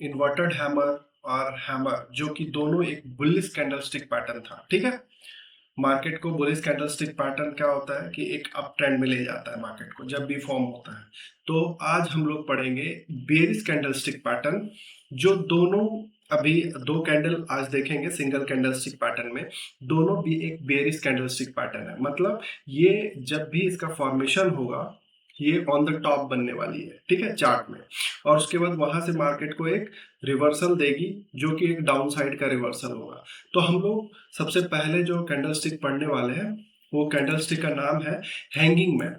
Inverted hammer और hammer, जो कि दोनों एक बुलिश कैंडलस्टिक पैटर्न था। ठीक है, मार्केट को बुलिश कैंडलस्टिक पैटर्न क्या होता है कि एक अप ट्रेंड में ले जाता है मार्केट को जब भी फॉर्म होता है। तो आज हम लोग पढ़ेंगे बेरिश कैंडलस्टिक पैटर्न, जो दोनों अभी दो कैंडल आज देखेंगे सिंगल कैंडलस्टिक पैटर्न में, दोनों भी एक बेरिश कैंडलस्टिक पैटर्न है। मतलब ये जब भी इसका फॉर्मेशन होगा ये ऑन द टॉप बनने वाली है, ठीक है, चार्ट में, और उसके बाद वहां से मार्केट को एक रिवर्सल देगी जो कि एक डाउन साइड का रिवर्सल होगा। तो हम लोग सबसे पहले जो कैंडलस्टिक पढ़ने वाले हैं वो कैंडलस्टिक का नाम है हैंगिंग मैन।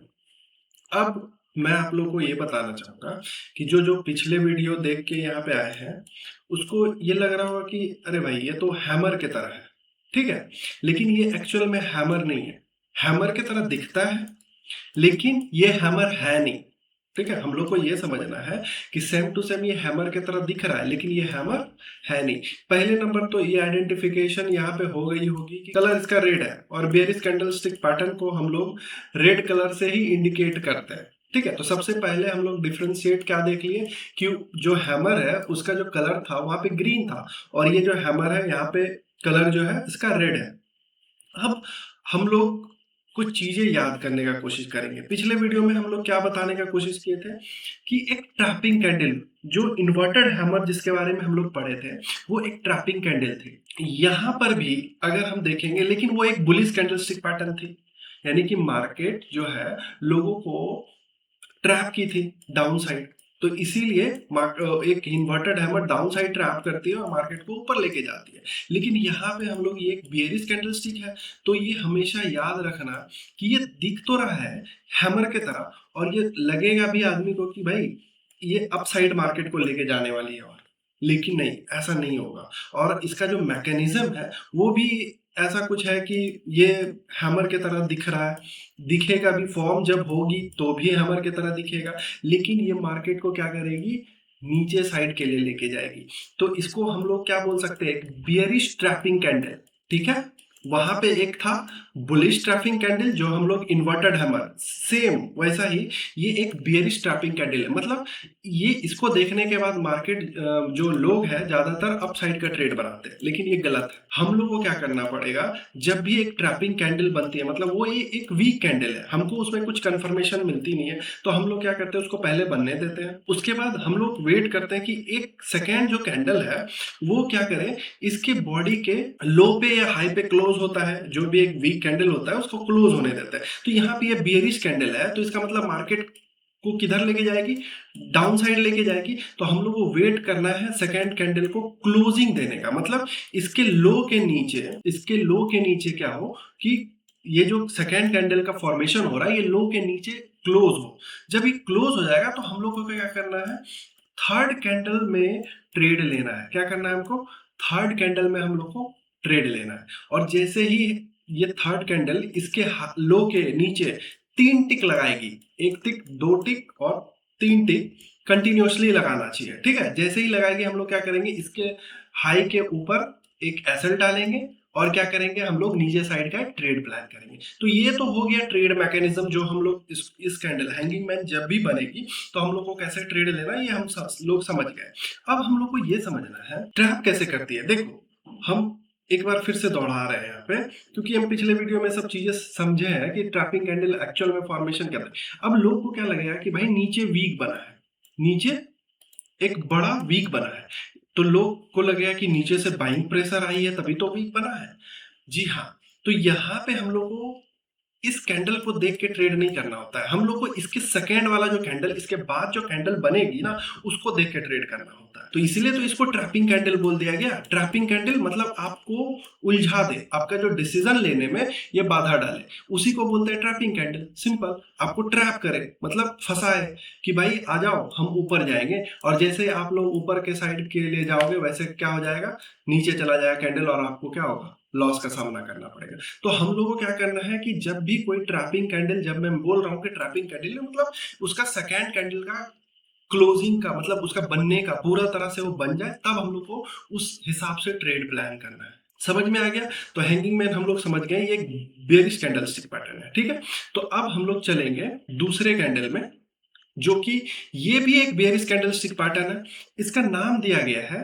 अब मैं आप लोगों को ये बताना चाहूंगा कि जो जो पिछले वीडियो देख के यहाँ पे आए हैं उसको ये लग रहा होगा कि अरे भाई ये तो हैमर की तरह है, ठीक है, लेकिन ये एक्चुअल में हैमर नहीं है। हैमर की तरह दिखता है लेकिन ये हैमर है नहीं। ठीक है, हम लोग को ये समझना है कि सेम टू सेम ये हैमर की तरह दिख रहा है लेकिन ये हैमर है नहीं। पहले नंबर तो ये आइडेंटिफिकेशन यहाँ पे हो गई होगी कि कलर इसका रेड है और बेरिश कैंडलस्टिक पैटर्न को हम लोग रेड कलर से ही इंडिकेट करते हैं। ठीक है, तो सबसे पहले हम लोग डिफ्रेंशिएट क्या देख लिए कि जो हैमर है उसका जो कलर था वहां पे ग्रीन था और ये जो हैमर है यहाँ पे कलर जो है इसका रेड है। अब हम लोग कुछ चीजें याद करने का कोशिश करेंगे। पिछले वीडियो में हम लोग क्या बताने का कोशिश किए थे कि एक ट्रैपिंग कैंडल, जो इन्वर्टेड हैमर जिसके बारे में हम लोग पढ़े थे, वो एक ट्रैपिंग कैंडल थी। यहाँ पर भी अगर हम देखेंगे, लेकिन वो एक बुलिश कैंडलस्टिक पैटर्न थी, यानी कि मार्केट जो है लोगों को ट्रैप की थी डाउन साइड। तो इसीलिए एक inverted hammer down side trap करती है और मार्केट को ऊपर लेके जाती है। लेकिन यहाँ पे हम लोग ये एक बेयरिश कैंडलस्टिक है, तो ये हमेशा याद रखना कि ये दिख तो रहा है हैमर के तरह और ये लगेगा भी आदमी को कि भाई ये अप साइड मार्केट को लेके जाने वाली है, और लेकिन नहीं, ऐसा नहीं होगा। और इसका जो मैकेनिज्म है वो भी ऐसा कुछ है कि ये हैमर की तरह दिख रहा है, दिखेगा भी, फॉर्म जब होगी तो भी हैमर की तरह दिखेगा, लेकिन ये मार्केट को क्या करेगी, नीचे साइड के लिए लेके जाएगी। तो इसको हम लोग क्या बोल सकते हैं, बियरिश ट्रैपिंग कैंडल। ठीक है, वहां पे एक था बुलिश ट्रैपिंग कैंडल जो हम लोग इन्वर्टेड हैमर, सेम वैसा ही ये एक बियरिश ट्रैपिंग कैंडल है। मतलब ये इसको देखने के बाद मार्केट, जो लोग हैं ज्यादातर अप साइड का ट्रेड बनाते हैं, लेकिन ये गलत है। हम लोग को क्या करना पड़ेगा, जब भी एक ट्रैपिंग कैंडल बनती है, मतलब वो ये एक वीक कैंडल है, हमको उसमें कुछ कंफर्मेशन मिलती नहीं है, तो हम लोग क्या करते हैं, उसको पहले बनने देते हैं। उसके बाद हम लोग वेट करते हैं कि एक सेकेंड जो कैंडल है वो क्या करे, इसके बॉडी के लो पे या हाई पे क्लोज होता है, जो भी एक वीक कैंडल होता है उसको क्लोज होने देता है। तो यहाँ पे ये बियरिश कैंडल है, तो इसका मतलब मार्केट को किधर लेके जाएगी, डाउन साइड लेके जाएगी। तो हम लोग को वेट करना है सेकेंड कैंडल को क्लोजिंग देने का, मतलब इसके लो के नीचे, इसके लो के नीचे क्या हो कि ये जो सेकेंड कैंडल का फॉर्मेशन हो रहा है ये लो के नीचे क्लोज हो। जब ये क्लोज हो जाएगा तो हम लोग को क्या करना है, थर्ड कैंडल में ट्रेड लेना है। क्या करना है हमको, थर्ड कैंडल में हम लोग को ट्रेड लेना है। और जैसे ही ये थर्ड कैंडल इसके लो के नीचे 3 टिक लगाएगी, 1 टिक, 2 टिक और 3 टिक कंटिन्यूसली लगाना चाहिए। ठीक है, जैसे ही लगाएगी हम लोग क्या करेंगे, इसके हाई के ऊपर एक एसएल डालेंगे और क्या करेंगे, हम लोग नीचे साइड का ट्रेड प्लान करेंगे। तो ये तो हो गया ट्रेड मैकेनिज्म, जो हम लोग इस कैंडल हैंगिंग मैन जब भी बनेगी तो हम लोग को कैसे ट्रेड लेना है ये हम लोग समझ गए। अब हम लोग को ये समझना है ट्रैप कैसे करती है। देखो, हम एक बार फिर से दोहरा रहे हैं यहाँ पे, क्योंकि हम पिछले वीडियो में सब चीजें समझे हैं कि ट्रैपिंग कैंडल एक्चुअल में फॉर्मेशन क्या है। अब लोग को क्या लगेगा कि भाई नीचे वीक बना है, नीचे एक बड़ा वीक बना है, तो लोग को लगेगा कि नीचे से बाइंग प्रेशर आई है तभी तो वीक बना है। जी हाँ, तो यहाँ पे हम लोग को इस कैंडल को देख के ट्रेड नहीं करना होता है, हम लोग को इसके सेकेंड वाला जो कैंडल, इसके बाद जो कैंडल बनेगी ना उसको देख के ट्रेड करना होता है। तो इसलिए तो इसको ट्रैपिंग कैंडल बोल दिया गया। ट्रैपिंग कैंडल मतलब आपको उलझा दे, आपका जो डिसीजन लेने में ये बाधा डाले, उसी को बोलते हैं ट्रैपिंग कैंडल। सिंपल, आपको ट्रैप करे मतलब फंसाए कि भाई आ जाओ हम ऊपर जाएंगे, और जैसे आप लोग ऊपर के साइड के लिए जाओगे वैसे क्या हो जाएगा, नीचे चला जाएगा कैंडल और आपको क्या होगा, लॉस का सामना करना पड़ेगा। तो हम लोगों को क्या करना है कि जब भी कोई ट्रैपिंग कैंडल, जब मैं बोल रहा हूँ कि ट्रैपिंग कैंडल मतलब उसका सेकेंड कैंडल का क्लोजिंग का मतलब उसका बनने का पूरा तरह से वो बन जाए, तब हम लोग को उस हिसाब से ट्रेड प्लान करना है। समझ में आ गया। तो हैंगिंग मैन हम लोग समझ गए ये बेरिश कैंडलस्टिक पैटर्न है। ठीक है, तो अब हम लोग चलेंगे दूसरे कैंडल में। जो कि ये भी एक बेयरिश कैंडलस्टिक पैटर्न है। इसका नाम दिया गया है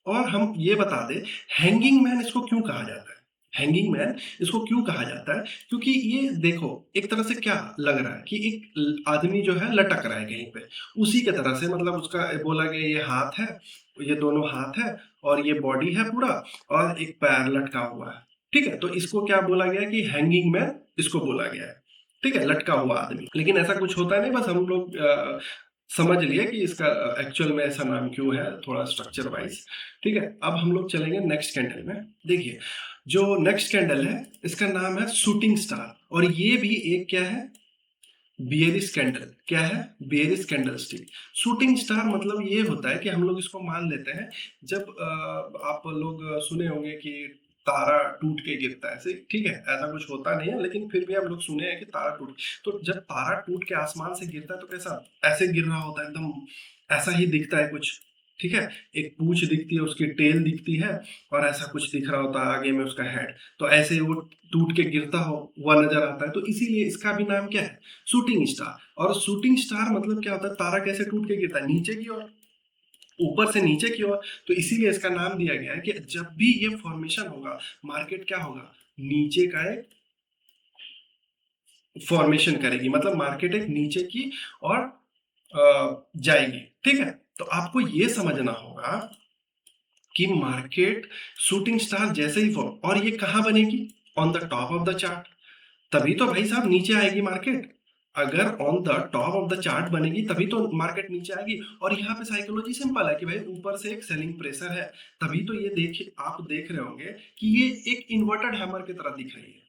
और हम ये बता दें हैंगिंग मैन इसको क्यों कहा जाता है। हैंगिंग मैन इसको क्यों कहा जाता है? क्योंकि ये देखो एक तरह से क्या लग रहा है कि एक आदमी जो है लटक रहा है कहीं पे, उसी के तरह से मतलब उसका बोला गया ये हाथ है, ये दोनों हाथ है और ये बॉडी है पूरा और एक पैर लटका हुआ है। ठीक है, तो इसको क्या बोला गया कि हैंगिंग मैन इसको बोला गया है। ठीक है, लटका हुआ आदमी, लेकिन ऐसा कुछ होता नहीं, बस हम लोग समझ लिए कि इसका एक्चुअल में ऐसा नाम क्यों है, थोड़ा स्ट्रक्चर वाइज। ठीक है, अब हम लोग चलेंगे नेक्स्ट कैंडल में। देखिए जो नेक्स्ट कैंडल है इसका नाम है शूटिंग स्टार और ये भी एक क्या है, बियरिश कैंडल। क्या है? Bearish candle stick. Shooting star मतलब ये होता है कि हम लोग इसको मान लेते हैं जब आप लोग सुने होंगे कि तारा टूट के गिरता है ऐसे। ठीक है, ऐसा कुछ होता नहीं है लेकिन फिर भी हम लोग सुने हैं कि तारा टूट, तो जब तारा टूट के आसमान से गिरता है तो कैसा ऐसे गिर रहा होता है, एकदम ऐसा ही दिखता है कुछ। ठीक है, एक पूंछ दिखती है, उसकी टेल दिखती है और ऐसा कुछ दिख रहा होता है आगे में उसका हेड, तो ऐसे वो टूट के गिरता हुआ नजर आता है, तो इसीलिए इसका भी नाम क्या है, शूटिंग स्टार। और शूटिंग स्टार मतलब क्या होता है, तारा कैसे टूट के गिरता है नीचे की ओर, ऊपर से नीचे की ओर, तो इसीलिए इसका नाम दिया गया है कि जब भी ये फॉर्मेशन होगा मार्केट क्या होगा, नीचे का एक फॉर्मेशन करेगी, मतलब मार्केट एक नीचे की और जाएगी। ठीक है, तो आपको ये समझना होगा कि मार्केट शूटिंग स्टार जैसे ही फॉर्म, और ये कहां बनेगी, on the top of the chart, तभी तो भाई साहब नीचे आएगी मार्केट। अगर on the top of the chart बनेगी तभी तो मार्केट नीचे आएगी। और यहाँ पे साइकोलॉजी सिंपल है कि भाई ऊपर से एक सेलिंग प्रेशर है, तभी तो ये देखिए आप देख रहे होंगे कि ये एक इन्वर्टेड हैमर की तरह दिख रही है।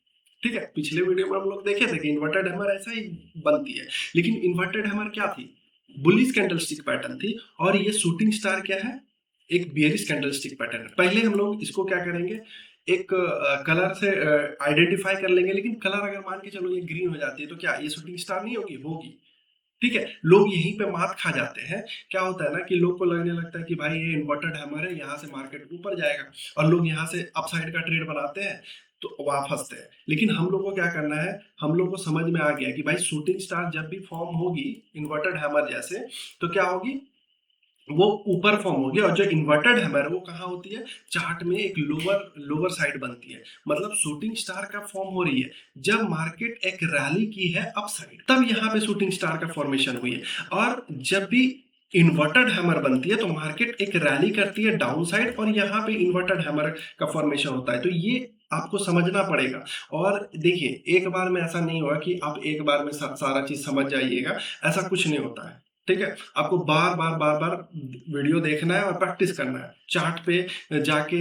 ठीक है, पिछले वीडियो में हम लोग देखे थे कि इन्वर्टेड हैमर ऐसा ही बनती है, लेकिन इन्वर्टेड हैमर क्या थी, बुलिश कैंडलस्टिक पैटर्न थी। और ये शूटिंग स्टार क्या है, एक बियरिश कैंडलस्टिक पैटर्न है। पहले हम लोग इसको क्या करेंगे, एक कलर से आइडेंटिफाई कर लेंगे, लेकिन कलर अगर मान के चलो ये ग्रीन हो जाती है तो क्या ये शूटिंग स्टार नहीं होगी, होगी। ठीक है, लोग यहीं पे मात खा जाते हैं। क्या होता है ना कि लोग को लगने लगता है कि भाई ये इन्वर्टेड हैमर है, यहाँ से मार्केट ऊपर जाएगा, और लोग यहाँ से अपसाइड का ट्रेड बनाते हैं तो वहां फंसते हैं। लेकिन हम लोग को क्या करना है, हम लोग को समझ में आ गया कि भाई शूटिंग स्टार जब भी फॉर्म होगी इन्वर्टेड हैमर जैसे, तो क्या होगी, वो ऊपर फॉर्म होगी। और जो इन्वर्टेड हैमर वो कहाँ होती है, चार्ट में एक लोअर लोअर साइड बनती है। मतलब शूटिंग स्टार का फॉर्म हो रही है जब मार्केट एक रैली की है अप साइड, तब यहाँ पे शूटिंग स्टार का फॉर्मेशन हुई है। और जब भी इन्वर्टेड हैमर बनती है तो मार्केट एक रैली करती है डाउन साइड और यहाँ पे इन्वर्टेड हैमर का फॉर्मेशन होता है। तो ये आपको समझना पड़ेगा। और देखिए एक बार में ऐसा नहीं होगा कि आप एक बार में सारा चीज समझ जाइएगा, ऐसा कुछ नहीं होता है। ठीक है, आपको बार बार बार बार वीडियो देखना है और प्रैक्टिस करना है। चार्ट पे जाके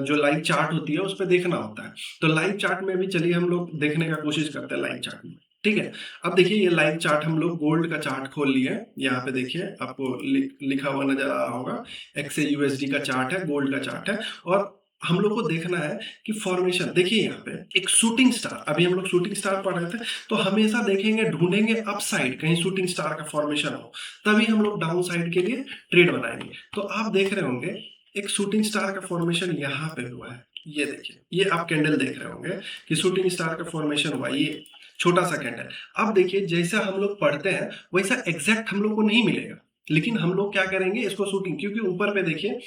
जो लाइव चार्ट होती है उस पर देखना होता है। तो लाइव चार्ट में भी चलिए हम लोग देखने का कोशिश करते हैं लाइव चार्ट में। ठीक है, अब देखिए ये लाइव चार्ट हम लोग गोल्ड का चार्ट खोल लिए हैं। यहाँ पे देखिए आपको लिखा हुआ नजर आ रहा होगा, XAUSD का चार्ट है, गोल्ड का चार्ट है। और हम लोग को देखना है कि फॉर्मेशन देखिए यहाँ पे एक शूटिंग स्टार, अभी हम लोग शूटिंग स्टार पढ़ रहे थे, तो हमेशा देखेंगे ढूंढेंगे अप साइड कहीं शूटिंग स्टार का फॉर्मेशन हो, तभी हम लोग डाउन साइड के लिए ट्रेड बनाएंगे। तो आप देख रहे होंगे एक शूटिंग स्टार का फॉर्मेशन यहाँ पे हुआ है, ये देखिए, ये आप कैंडल देख रहे होंगे कि शूटिंग स्टार का फॉर्मेशन हुआ, ये छोटा सा कैंडल। अब देखिए जैसा हम लोग पढ़ते हैं वैसा एग्जैक्ट हम लोग को नहीं मिलेगा, लेकिन हम लोग क्या करेंगे इसको शूटिंग, क्योंकि ऊपर पे देखिए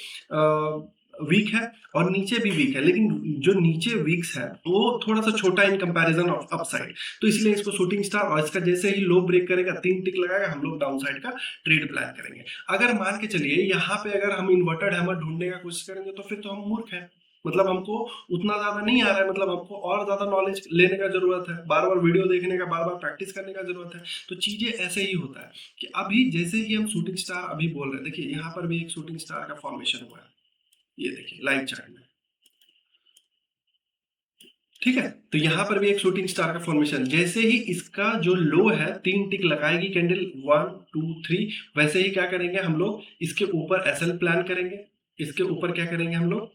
वीक है और नीचे भी वीक है, लेकिन जो नीचे वीक्स है वो थोड़ा सा छोटा in comparison of up side, तो इसलिए इसको शूटिंग स्टार। और इसका जैसे ही लो ब्रेक करेगा 3 टिक लगाएगा, हम लोग डाउन साइड का ट्रेड प्लान करेंगे। अगर मान के चलिए यहाँ पे अगर हम इन्वर्टेड हैमर ढूंढने का कोशिश करेंगे तो फिर तो हम मूर्ख हैं, मतलब हमको उतना ज्यादा नहीं आ रहा है, मतलब हमको और ज्यादा नॉलेज लेने का जरूरत है, बार बार वीडियो देखने का, बार बार प्रैक्टिस करने का जरूरत है। तो चीजें ऐसे ही होता है कि अभी जैसे ही हम शूटिंग स्टार अभी बोल रहे हैं, देखिए यहाँ पर भी एक शूटिंग स्टार का फॉर्मेशन हुआ है, ये देखिए लाइव चार्ट में। ठीक है, तो यहां पर भी एक शूटिंग स्टार का फॉर्मेशन, जैसे ही इसका जो लो है 3 टिक लगाएगी कैंडल 1 2 3, वैसे ही क्या करेंगे हम लोग इसके ऊपर एसएल प्लान करेंगे। इसके ऊपर क्या करेंगे हम लोग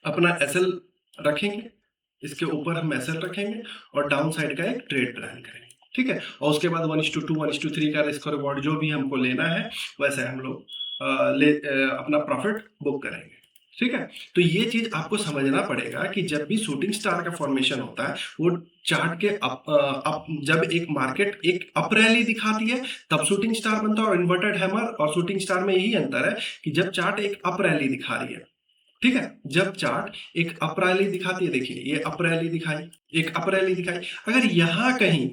अपना एसएल रखेंगे, इसके ऊपर हम एसएल रखेंगे और डाउन साइड का एक ट्रेड प्लान करेंगे। ठीक है, और उसके बाद 1:2 1:3 का रिस्क और रिवॉर्ड जो भी हमको लेना है वैसे हम लोग अपना प्रॉफिट बुक करेंगे। ठीक है। तो ये चीज आपको समझना पड़ेगा कि जब भी शूटिंग स्टार का फॉर्मेशन होता है वो चार्ट के जब एक मार्केट एक अप रैली दिखाती है तब शूटिंग स्टार बनता है, और इन्वर्टेड हैमर और शूटिंग स्टार में यही अंतर है कि जब चार्ट एक अप रैली दिखा रही है, ठीक है, जब चार्ट एक अप रैली दिखाती है, देखिए ये अप रैली दिखाई, एक अप रैली दिखाई, अगर यहां कहीं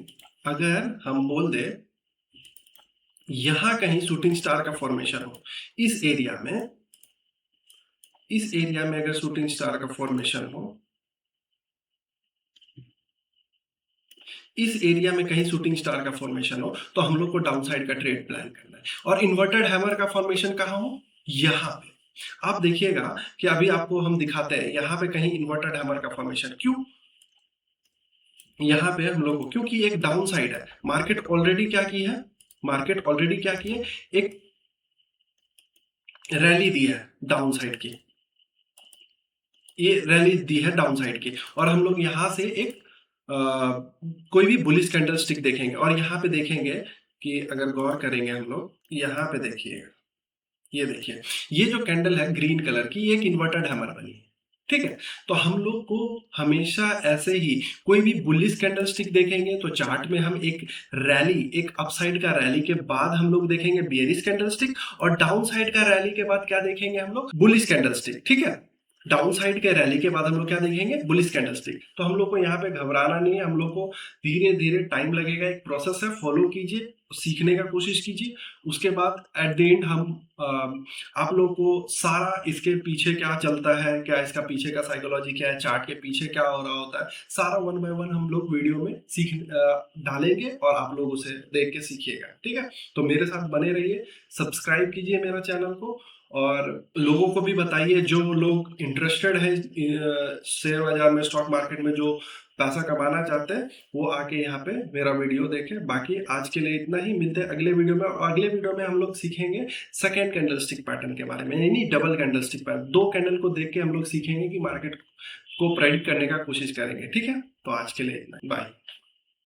अगर हम बोल दे यहां कहीं शूटिंग स्टार का फॉर्मेशन हो इस एरिया में, इस एरिया में अगर शूटिंग स्टार का फॉर्मेशन हो, इस एरिया में कहीं शूटिंग स्टार का फॉर्मेशन हो तो हम लोग को डाउन साइड का ट्रेड प्लान करना है। और इन्वर्टेड हैमर का फॉर्मेशन कहाँ हो, यहां पे। आप देखिएगा कि अभी आपको हम दिखाते हैं यहां पे कहीं इन्वर्टेड हैमर का फॉर्मेशन, क्यों यहां पे हम लोग को, क्योंकि एक डाउन साइड है, मार्केट ऑलरेडी क्या की है, मार्केट ऑलरेडी क्या की है, एक रैली दी है डाउन साइड की, ये रैली दी है डाउन साइड की, और हम लोग यहाँ से एक कोई भी बुलिश कैंडल स्टिक देखेंगे और यहाँ पे देखेंगे कि अगर गौर करेंगे हम लोग यहाँ पे देखिएगा, ये देखिए ये जो कैंडल है ग्रीन कलर की, ये एक इन्वर्टेड हैमर बनी है, ठीक है। तो हम लोग को हमेशा ऐसे ही कोई भी बुलिश कैंडल स्टिक देखेंगे तो चार्ट में हम एक रैली, एक अपसाइड का रैली के बाद हम लोग देखेंगे बियरिश कैंडल स्टिक, और डाउन साइड का रैली के बाद क्या देखेंगे हम लोग, बुलिश कैंडल स्टिक, ठीक है। डाउन साइड के रैली के बाद हम लोग क्या देखेंगे, बुलिश कैंडल स्टिक। तो हम लोग को यहाँ पे घबराना नहीं है, हम लोग को धीरे धीरे टाइम लगेगा, एक प्रोसेस है, फॉलो कीजिए, सीखने का कोशिश कीजिए, उसके बाद एट द एंड हम आप लोग को सारा इसके पीछे क्या चलता है, क्या इसका पीछे का साइकोलॉजी क्या है, चार्ट के पीछे क्या हो रहा होता है, सारा वन बाय वन हम लोग वीडियो में डालेंगे और आप लोग उसे देख के सीखिएगा, ठीक है। तो मेरे साथ बने रहिए, सब्सक्राइब कीजिए मेरा चैनल को, और लोगों को भी बताइए जो लोग इंटरेस्टेड है शेयर बाजार में, स्टॉक मार्केट में, जो पैसा कमाना चाहते हैं वो आके यहाँ पे मेरा वीडियो देखें। बाकी आज के लिए इतना ही, मिलते हैं अगले वीडियो में, और अगले वीडियो में हम लोग सीखेंगे सेकेंड कैंडलस्टिक पैटर्न के बारे में, यानी डबल कैंडलस्टिक पैटर्न, दो कैंडल को देख के हम लोग सीखेंगे कि मार्केट को प्रेडिक्ट करने का कोशिश करेंगे, ठीक है। तो आज के लिए इतना, बाय।